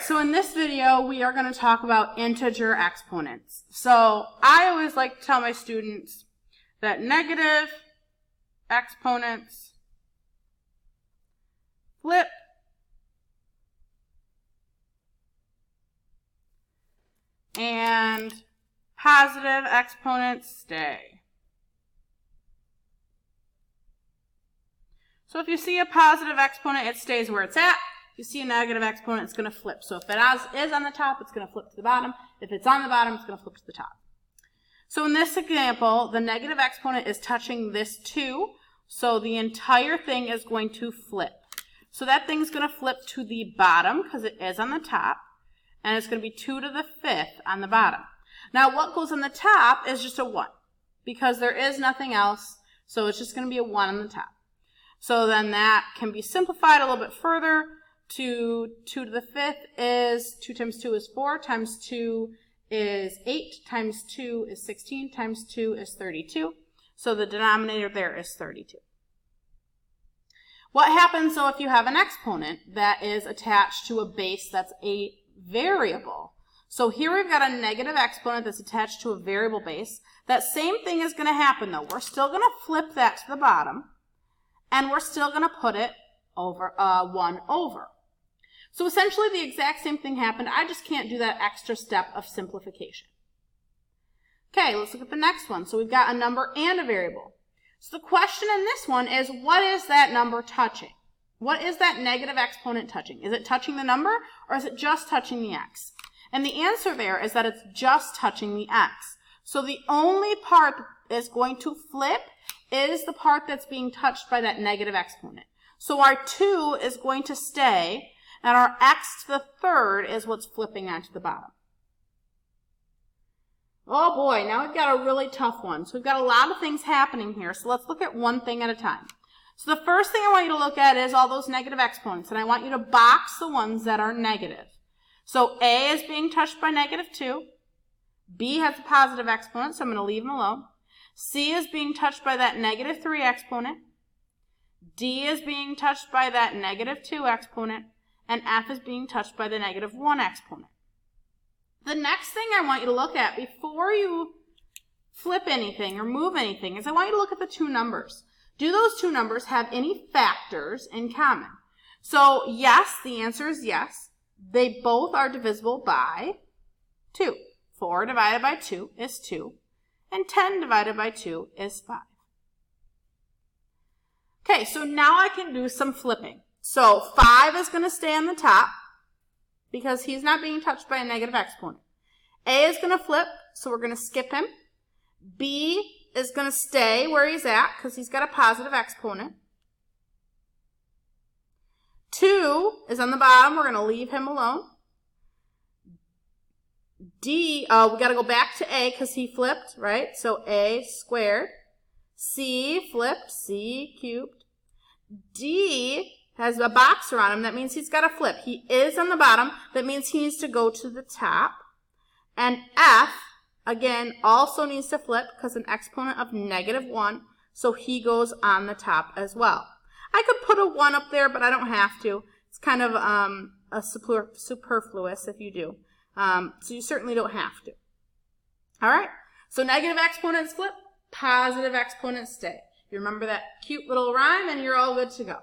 so in this video, we are going to talk about integer exponents. So I always like to tell my students that negative exponents flip and positive exponents stay. So if you see a positive exponent, it stays where it's at. If you see a negative exponent, it's going to flip. So if it is on the top, it's going to flip to the bottom. If it's on the bottom, it's going to flip to the top. So in this example, the negative exponent is touching this 2, so the entire thing is going to flip. So that thing's going to flip to the bottom because it is on the top, and it's going to be 2 to the 5th on the bottom. Now what goes on the top is just a 1 because there is nothing else, so it's just going to be a 1 on the top. So then that can be simplified a little bit further to 2 to the 5th is 2 times 2 is 4, times 2 is 8, times 2 is 16, times 2 is 32. So the denominator there is 32. What happens though if you have an exponent that is attached to a base that's a variable? So here we've got a negative exponent that's attached to a variable base. That same thing is going to happen though. We're still going to flip that to the bottom, and we're still going to put it over 1 over. So essentially the exact same thing happened. I just can't do that extra step of simplification. Okay, let's look at the next one. So we've got a number and a variable. So the question in this one is, what is that number touching? What is that negative exponent touching? Is it touching the number, or is it just touching the x? And the answer there is that it's just touching the x. So the only part that is going to flip is the part that's being touched by that negative exponent. So our 2 is going to stay, and our x to the 3rd is what's flipping onto the bottom. Oh boy, now we've got a really tough one. So we've got a lot of things happening here, so let's look at one thing at a time. So the first thing I want you to look at is all those negative exponents, and I want you to box the ones that are negative. So a is being touched by negative 2. B has a positive exponent, so I'm going to leave them alone. C is being touched by that negative 3 exponent. D is being touched by that negative 2 exponent. And F is being touched by the negative 1 exponent. The next thing I want you to look at before you flip anything or move anything is I want you to look at the 2 numbers. Do those 2 numbers have any factors in common? So yes, the answer is yes. They both are divisible by 2. 4 divided by 2 is 2. And 10 divided by 2 is 5. Okay, so now I can do some flipping. So 5 is going to stay on the top because he's not being touched by a negative exponent. A is going to flip, so we're going to skip him. B is going to stay where he's at because he's got a positive exponent. 2 is on the bottom. We're going to leave him alone. D, we got to go back to A because he flipped, right? So A squared. C flipped, C cubed. D has a box around him. That means he's got to flip. He is on the bottom. That means he needs to go to the top. And F, again, also needs to flip because an exponent of negative 1. So he goes on the top as well. I could put a 1 up there, but I don't have to. It's kind of a superfluous if you do. So you certainly don't have to. All right. So negative exponents flip, positive exponents stay. You remember that cute little rhyme, and you're all good to go.